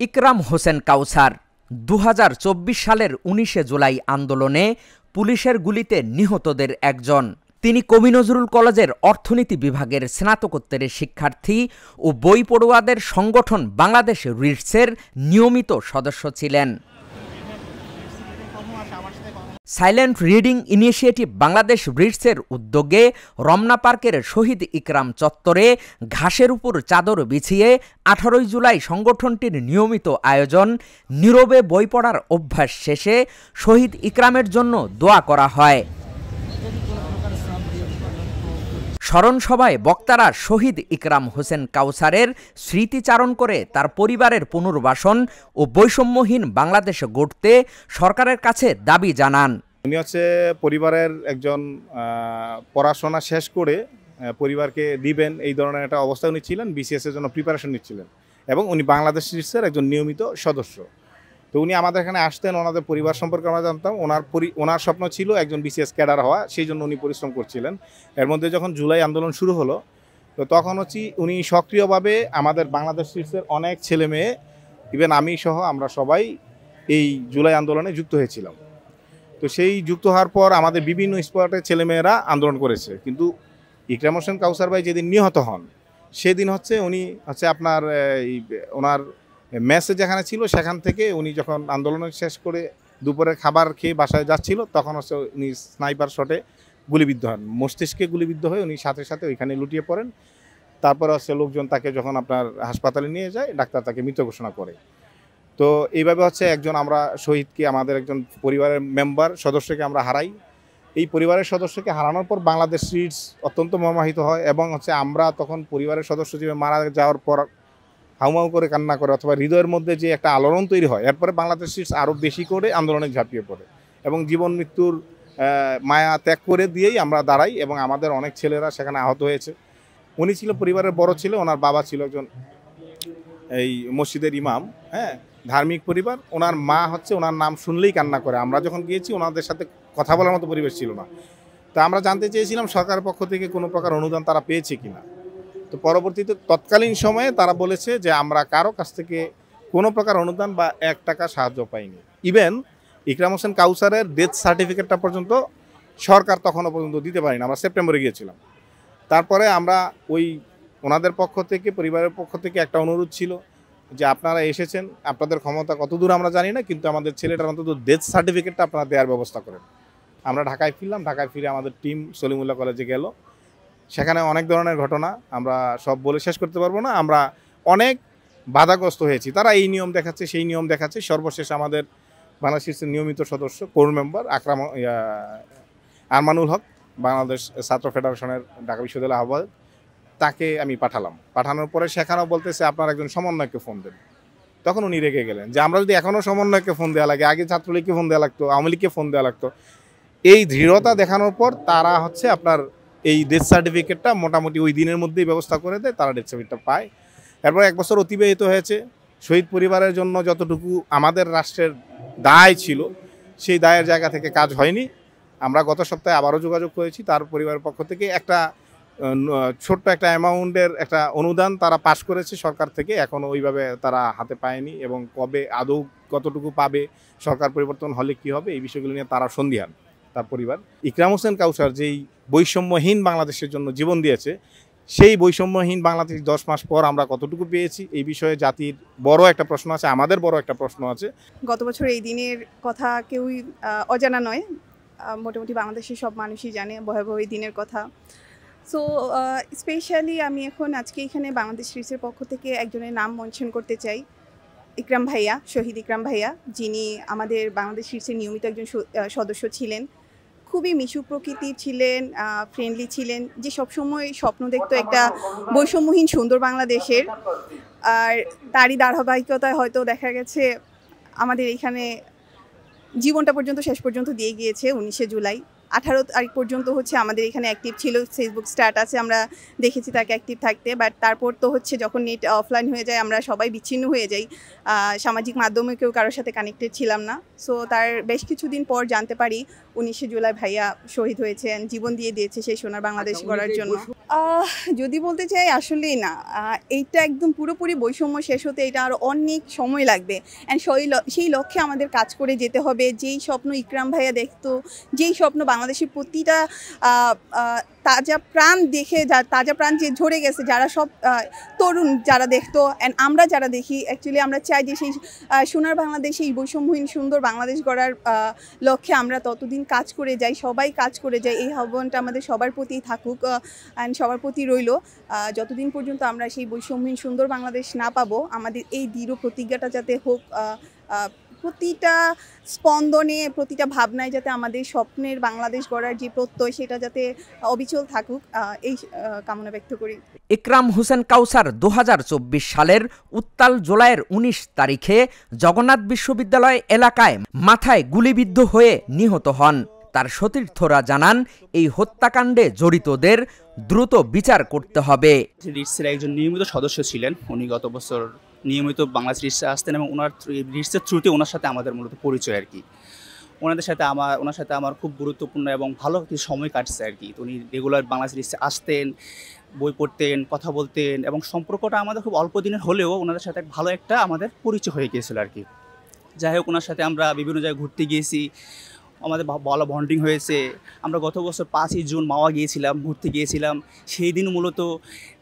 ইকরাম হোসেন কাউসার ২০২৪ সালের ১৯ জুলাই আন্দোলনে পুলিশের গুলিতে নিহতদের একজন। তিনি কবি নজরুল কলেজের অর্থনীতি বিভাগের স্নাতকোত্তরের শিক্ষার্থী ও বই পড়ুয়াদের সংগঠন বাংলাদেশ রিটসের নিয়মিত সদস্য ছিলেন। সাইলেন্ট রিডিং ইনিশিয়েটিভ বাংলাদেশ রিটসের উদ্যোগে রমনা পার্কের শহীদ ইকরাম চত্বরে ঘাসের উপর চাদর বিছিয়ে ১৮ জুলাই সংগঠনটির নিয়মিত আয়োজন। নীরবে বই পড়ার অভ্যাস শেষে শহীদ ইকরামের জন্য দোয়া করা হয়। স্মরণ সভায় বক্তারা শহীদ ইকরাম হোসেন কাউসারের স্মৃতিচারণ করে তার পরিবারের পুনর্বাসন ও বৈষম্যহীন বাংলাদেশ গড়তে সরকারের কাছে দাবি জানান। উনি হচ্ছে পরিবারের একজন পড়াশোনা শেষ করে পরিবারকে দিবেন এই ধরনের একটা অবস্থায় উনি ছিলেন, বিসিএস এর জন্য প্রিপারেশন নিচ্ছিলেন এবং উনি বাংলাদেশ রিটসের একজন নিয়মিত সদস্য। তো উনি আমাদের এখানে আসতেন, ওনাদের পরিবার সম্পর্কে আমরা জানতাম। ওনার স্বপ্ন ছিল একজন বিসিএস ক্যাডার হওয়া, সেই জন্য উনি পরিশ্রম করছিলেন। এর মধ্যে যখন জুলাই আন্দোলন শুরু হলো, তো তখন হচ্ছে উনি সক্রিয়ভাবে আমাদের বাংলাদেশ রিটসের অনেক ছেলে মেয়ে, ইভেন আমি সহ আমরা সবাই এই জুলাই আন্দোলনে যুক্ত হয়েছিলাম। তো সেই যুক্ত হওয়ার পর আমাদের বিভিন্ন স্পটের ছেলেমেয়েরা আন্দোলন করেছে, কিন্তু ইকরাম হোসেন কাউসার ভাই যেদিন নিহত হন সেদিন হচ্ছে উনি হচ্ছে আপনার ওনার মেসে যেখানে ছিল সেখান থেকে উনি যখন আন্দোলন শেষ করে দুপুরের খাবার খেয়ে বাসায় যাচ্ছিল, তখন হচ্ছে উনি স্নাইপার শটে গুলিবিদ্ধ হন। মস্তিষ্কে গুলিবিদ্ধ হয়ে উনি সাথে সাথে ওইখানে লুটিয়ে পড়েন। তারপরে হচ্ছে লোকজন তাকে যখন আপনার হাসপাতালে নিয়ে যায়, ডাক্তার তাকে মৃত ঘোষণা করে। তো এইভাবে হচ্ছে একজন আমরা শহীদকে, আমাদের একজন পরিবারের মেম্বার সদস্যকে আমরা হারাই। এই পরিবারের সদস্যকে হারানোর পর বাংলাদেশ রিটস অত্যন্ত মর্মাহিত হয় এবং হচ্ছে আমরা তখন পরিবারের সদস্য হিসেবে মারা যাওয়ার পর হাউমাউ করে কান্না করে, অথবা হৃদয়ের মধ্যে যে একটা আলোড়ন তৈরি হয়, এরপরে বাংলাদেশ রিটস আরও বেশি করে আন্দোলনে ঝাঁপিয়ে পড়ে এবং জীবন মৃত্যুর মায়া ত্যাগ করে দিয়েই আমরা দাঁড়াই এবং আমাদের অনেক ছেলেরা সেখানে আহত হয়েছে। উনি ছিল পরিবারের বড় ছেলে, ওনার বাবা ছিল একজন এই মসজিদের ইমাম, হ্যাঁ, ধার্মিক পরিবার। ওনার মা হচ্ছে ওনার নাম শুনলেই কান্না করে। আমরা যখন গিয়েছি ওনাদের সাথে কথা বলার মতো পরিবেশ ছিল না। তো আমরা জানতে চেয়েছিলাম সরকারের পক্ষ থেকে কোনো প্রকার অনুদান তারা পেয়েছে কিনা। তো পরবর্তীতে তৎকালীন সময়ে তারা বলেছে যে আমরা কারো কাছ থেকে কোনো প্রকার অনুদান বা ১ টাকা সাহায্য পাইনি। ইভেন ইকরাম হোসেন কাউসারের ডেথ সার্টিফিকেটটা পর্যন্ত সরকার তখনও পর্যন্ত দিতে পারেনি। আমরা সেপ্টেম্বরে গিয়েছিলাম। তারপরে আমরা ওই ওনাদের পক্ষ থেকে, পরিবারের পক্ষ থেকে একটা অনুরোধ ছিল যে আপনারা এসেছেন, আপনাদের ক্ষমতা কতদূর আমরা জানি না, কিন্তু আমাদের ছেলেটার অন্তত ডেথ সার্টিফিকেটটা আপনারা দেওয়ার ব্যবস্থা করেন। আমরা ঢাকায় ফিরলাম। ঢাকায় ফিরে আমাদের টিম সলিমুল্লাহ কলেজে গেল। সেখানে অনেক ধরনের ঘটনা, আমরা সব বলে শেষ করতে পারবো না। আমরা অনেক বাধাগ্রস্ত হয়েছি। তারা এই নিয়ম দেখাচ্ছে, সেই নিয়ম দেখাচ্ছে। সর্বশেষ আমাদের বাংলাদেশ রিটসের নিয়মিত সদস্য কোর মেম্বার আরমানুল হক, বাংলাদেশ ছাত্র ফেডারেশনের ঢাকা বিশ্ববিদ্যালয় আহ্বায়ক, তাকে আমি পাঠালাম। পাঠানোর পরে সেখানেও বলতেছে আপনার একজন সমন্বয়ককে ফোন দেন। তখন উনি রেগে গেলেন যে আমরা যদি এখনও সমন্বয়ককে ফোন দেওয়া লাগে, আগে ছাত্রলীগকে ফোন দেওয়া লাগতো, আওয়ামী লীগকে ফোন দেওয়া লাগতো। এই দৃঢ়তা দেখানোর পর তারা হচ্ছে আপনার এই ডেথ সার্টিফিকেটটা মোটামুটি ওই দিনের মধ্যেই ব্যবস্থা করে দেয়, তারা ডেথ সার্টিফিকেটটা পায়। এরপর 1 বছর অতিবাহিত হয়েছে। শহীদ পরিবারের জন্য যতটুকু আমাদের রাষ্ট্রের দায় ছিল, সেই দায়ের জায়গা থেকে কাজ হয়নি। আমরা গত সপ্তাহে আবারও যোগাযোগ করেছি। তার পরিবারের পক্ষ থেকে একটা ছোট্ট একটা অ্যামাউন্টের একটা অনুদান তারা পাশ করেছে সরকার থেকে, এখনও ওইভাবে তারা হাতে পায়নি এবং কবে আদৌ কতটুকু পাবে, সরকার পরিবর্তন হলে কি হবে, এই বিষয়গুলো নিয়ে তারা সন্দিহান তার পরিবার। ইকরাম হোসেন কাউসার যেই বৈষম্যহীন বাংলাদেশের জন্য জীবন দিয়েছে, সেই বৈষম্যহীন বাংলাদেশ 10 মাস পর আমরা কতটুকু পেয়েছি, এই বিষয়ে জাতির বড় একটা প্রশ্ন আছে, আমাদের বড় একটা প্রশ্ন আছে। গত বছর এই দিনের কথা কেউই অজানা নয়। মোটামুটি বাংলাদেশের সব মানুষই জানে ভয়াবহ এই দিনের কথা। সো স্পেশালি আমি এখন আজকে এখানে বাংলাদেশ রিটসের পক্ষ থেকে একজনের নাম মেনশন করতে চাই, ইকরাম ভাইয়া, শহীদ ইকরাম ভাইয়া, যিনি আমাদের বাংলাদেশ রিটসের নিয়মিত একজন সদস্য ছিলেন। খুবই মিশুক প্রকৃতির ছিলেন, ফ্রেন্ডলি ছিলেন, যে সবসময় স্বপ্ন দেখতো একটা বৈষম্যহীন সুন্দর বাংলাদেশের। আর তারই ধারাবাহিকতায় হয়তো দেখা গেছে আমাদের এখানে জীবনটা পর্যন্ত শেষ পর্যন্ত দিয়ে গিয়েছে 19 জুলাই। 18 তারিখ পর্যন্ত হচ্ছে আমাদের এখানে অ্যাক্টিভ ছিল, ফেসবুক স্ট্যাটাসে আমরা দেখেছি তাকে অ্যাক্টিভ থাকতে। বাট তারপর তো হচ্ছে যখন নেট অফলাইন হয়ে যায় আমরা সবাই বিচ্ছিন্ন হয়ে যাই, সামাজিক মাধ্যমে কেউ কারোর সাথে কানেক্টেড ছিলাম না। সো তার বেশ কিছুদিন পর জানতে পারি 19শে জুলাই ভাইয়া শহীদ হয়েছেন, জীবন দিয়ে দিয়েছে সেই সোনার বাংলাদেশ গড়ার জন্য। যদি বলতে চাই আসলেই না, এইটা একদম পুরোপুরি বৈষম্য শেষ হতে এটা আরও অনেক সময় লাগবে। অ্যান্ড সেই লক্ষ্যে আমাদের কাজ করে যেতে হবে। যেই স্বপ্ন ইকরাম ভাইয়া দেখতো, যেই স্বপ্ন বাংলাদেশের প্রতিটা তাজা প্রাণ দেখে, তাজা প্রাণ যে ঝরে গেছে, যারা সব তরুণ যারা দেখতো অ্যান্ড আমরা যারা দেখি, অ্যাকচুয়ালি আমরা চাই যে সেই সোনার বাংলাদেশ, এই বৈষম্যহীন সুন্দর বাংলাদেশ গড়ার লক্ষ্যে আমরা ততদিন কাজ করে যাই, সবাই কাজ করে যাই। এই আহ্বানটা আমাদের সবার প্রতি থাকুক অ্যান্ড সবার প্রতি রইল। যতদিন পর্যন্ত আমরা সেই বৈষম্যহীন সুন্দর বাংলাদেশ না পাবো, আমাদের এই দৃঢ় প্রতিজ্ঞাটা যাতে হোক, প্রতিটা স্পন্দনে, প্রতিটা ভাবনায় যাতে আমাদের স্বপ্নের বাংলাদেশ গড়ার যে প্রত্যয় সেটা যাতে অবিচল থাকুক, এই কামনা ব্যক্ত করি। ইকরাম হোসেন কাউসার 2024 সালের উত্তাল জুলাইয়ের 19 তারিখে জগন্নাথ বিশ্ববিদ্যালয় এলাকায় মাথায় গুলিবিদ্ধ হয়ে নিহত হন। তার সতীর্থরা জানান এই হত্যাকাণ্ডে জড়িতদের দ্রুত বিচার করতে হবে। রিটসের একজন নিয়মিত সদস্য ছিলেন, উনি গত বছর নিয়মিত বাংলাদেশ রিটসে আসতেন এবং ওনার রিটসের থ্রুতে ওনার সাথে আমাদের মূলত পরিচয় আর কি। ওনার সাথে আমার খুব গুরুত্বপূর্ণ এবং ভালো কিছু সময় কাটছে আর কি। উনি রেগুলার বাংলাদেশ রিটসে আসতেন, বই পড়তেন, কথা বলতেন এবং সম্পর্কটা আমাদের খুব অল্প দিনের হলেও ওনাদের সাথে ভালো একটা আমাদের পরিচয় হয়ে গিয়েছিল আর কি। যাই হোক, ওনার সাথে আমরা বিভিন্ন জায়গায় ঘুরতে গিয়েছি, আমাদের ভালো বন্ডিং হয়েছে। আমরা গত বছর 5ই জুন মাওয়া গিয়েছিলাম, ঘুরতে গিয়েছিলাম। সেই দিন মূলত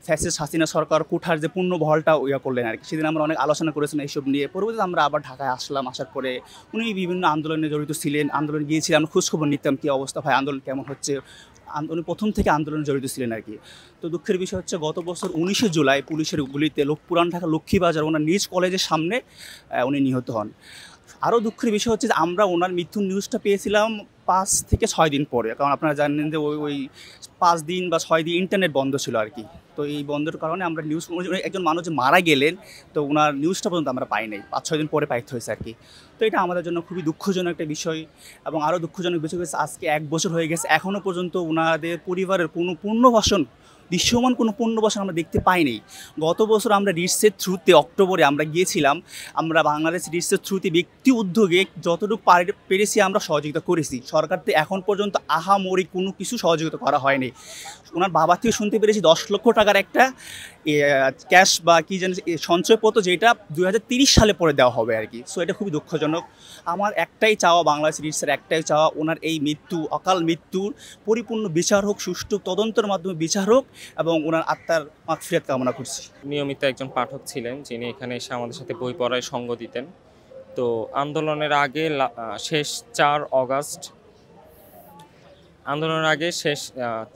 ফ্যাসিস্ট হাসিনা সরকার কোঠার যে পুনর্বহালটা করলেন আর কি। সেদিন আমরা অনেক আলোচনা করেছিলাম এইসব নিয়ে। পরবর্তীতে আমরা আবার ঢাকায় আসলাম, আসার পরে উনি বিভিন্ন আন্দোলনে জড়িত ছিলেন, আন্দোলনে গিয়েছিলাম, আমরা খোঁজখবর নিতাম কী অবস্থা, ভাই আন্দোলন কেমন হচ্ছে। উনি প্রথম থেকে আন্দোলনে জড়িত ছিলেন আর কি। তো দুঃখের বিষয় হচ্ছে গত বছর 19শে জুলাই পুলিশের গুলিতে পুরান ঢাকা লক্ষ্মীবাজার ওনার নিজ কলেজের সামনে উনি নিহত হন। আরও দুঃখের বিষয় হচ্ছে যে আমরা ওনার মৃত্যুর নিউজটা পেয়েছিলাম 5 থেকে 6 দিন পরে, কারণ আপনারা জানেন যে ওই 5 দিন বা 6 দিন ইন্টারনেট বন্ধ ছিল আর কি। তো এই বন্ধের কারণে আমরা নিউজ, একজন মানুষ যে মারা গেলেন তো ওনার নিউজটা পর্যন্ত আমরা পাই নাই, 5-6 দিন পরে পাইতে হয়েছে আর কি। তো এটা আমাদের জন্য খুবই দুঃখজনক একটা বিষয়। এবং আরও দুঃখজনক বিষয় হচ্ছে আজকে 1 বছর হয়ে গেছে, এখনও পর্যন্ত ওনাদের পরিবারের কোনো পুনর্বাসন, দৃশ্যমান কোনো পুনর্বাসন আমরা দেখতে পাইনি। গত বছর আমরা রিটসের থ্রুতে অক্টোবরে আমরা গিয়েছিলাম, আমরা বাংলাদেশ রিটসের থ্রুতে ব্যক্তি উদ্যোগে যতটুকু পেরেছি আমরা সহযোগিতা করেছি। সরকার থেকে এখন পর্যন্ত আহামরি কোনো কিছু সহযোগিতা করা হয়নি। ওনার বাবা থেকে শুনতে পেরেছি 10 লক্ষ টাকার একটা ক্যাশ বা কী জানি সঞ্চয়পত্র, যেটা 2030 সালে পরে দেওয়া হবে আর কি। সো এটা খুবই দুঃখজনক। আমার একটাই চাওয়া, বাংলাদেশ রিটসের একটাই চাওয়া, ওনার এই মৃত্যু, অকাল মৃত্যুর পরিপূর্ণ বিচার হোক, সুষ্ঠু তদন্তের মাধ্যমে বিচার হোক এবং ওনার আত্মার মাগফিরাত কামনা করছি। নিয়মিত একজন পাঠক ছিলেন, যিনি এখানে এসে আমাদের সাথে বই পড়ায় সঙ্গ দিতেন। তো আন্দোলনের আগে শেষ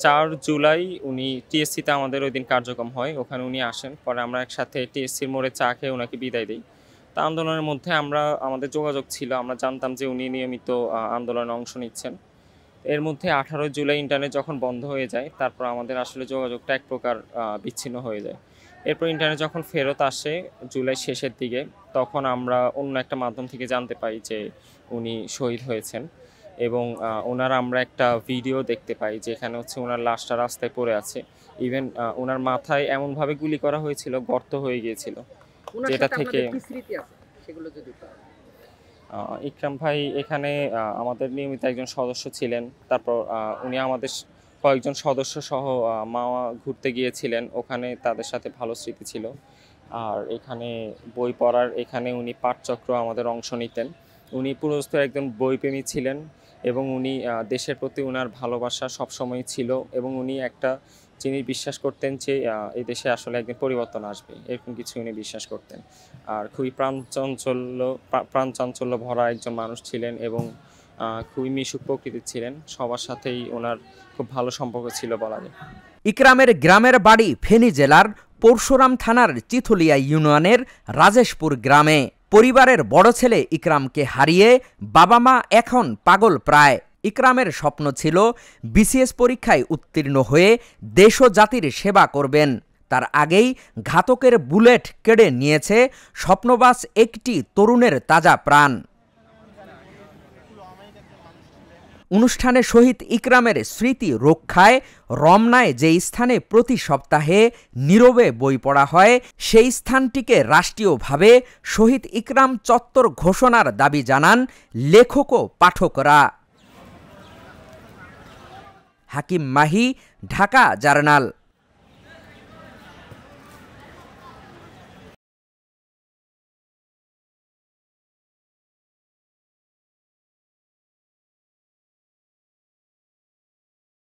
4 জুলাই উনি টিএসসিতে আমাদের ওই দিন কার্যক্রম হয়, ওখানে উনি আসেন। পরে আমরা একসাথে টিএসসির মোড়ে চা খেয়ে ওনাকে বিদায় দিই। তা আন্দোলনের মধ্যে আমাদের যোগাযোগ ছিল, আমরা জানতাম যে উনি নিয়মিত আন্দোলনে অংশ নিচ্ছেন। এর মধ্যে 18 জুলাই ইন্টারনেট যখন বন্ধ হয়ে যায়, তারপর আমাদের আসলে যোগাযোগটা এক প্রকার বিচ্ছিন্ন হয়ে যায়। এরপর ইন্টারনেট যখন ফেরত আসে জুলাই শেষের দিকে, তখন আমরা অন্য একটা মাধ্যম থেকে জানতে পাই যে উনি শহীদ হয়েছেন। এবং আমরা একটা ভিডিও দেখতে পাই যেখানে হচ্ছে ওনার লাশটা রাস্তায় পড়ে আছে। ইভেন ওনার মাথায় এমনভাবে গুলি করা হয়েছিল, গর্ত হয়ে গিয়েছিল, যেটা থেকে ইকরাম ভাই এখানে আমাদের নিয়মিত একজন সদস্য ছিলেন। তারপর উনি আমাদের কয়েকজন সদস্য সহ মাওয়া ঘুরতে গিয়েছিলেন, ওখানে তাদের সাথে ভালো স্মৃতি ছিল। আর এখানে বই পড়ার, এখানে উনি পাঠচক্র আমাদের অংশ নিতেন। উনি পুরোদস্ত একজন বইপ্রেমী ছিলেন এবং উনি দেশের প্রতি ওনার ভালোবাসা সবসময় ছিল এবং উনি একটা জিনিস বিশ্বাস করতেন যে এই দেশে আসলে একদিন পরিবর্তন আসবে, এরকম কিছু উনি বিশ্বাস করতেন। আর খুবই প্রাণচাঞ্চল্য ভরা একজন মানুষ ছিলেন এবং খুবই মিশুক প্রকৃতির ছিলেন। সবার সাথেই ওনার খুব ভালো সম্পর্ক ছিল বলা যায়। ইকরামের গ্রামের বাড়ি ফেনী জেলার পরশুরাম থানার চিথলিয়া ইউনিয়নের রাজেশপুর গ্রামে। পরিবারের বড় ছেলে ইকরামকে হারিয়ে বাবা মা এখন পাগল প্রায়। ইকরামের স্বপ্ন ছিল বিসিএস পরীক্ষায় উত্তীর্ণ হয়ে দেশ ও জাতির সেবা করবেন। তার আগেই ঘাতকের বুলেট কেড়ে নিয়েছে স্বপ্নবাস একটি তরুণের তাজা প্রাণ। অনুষ্ঠানে শহীদ ইকরামের স্মৃতি রক্ষায় রমনায় যে স্থানে প্রতি সপ্তাহে নীরবে বই পড়া হয় সেই স্থানটিকে রাষ্ট্রীয়ভাবে শহীদ ইকরাম চত্বর ঘোষণার দাবি জানান লেখক ও পাঠকরা। হাকিম মাহি, ঢাকা জার্নাল।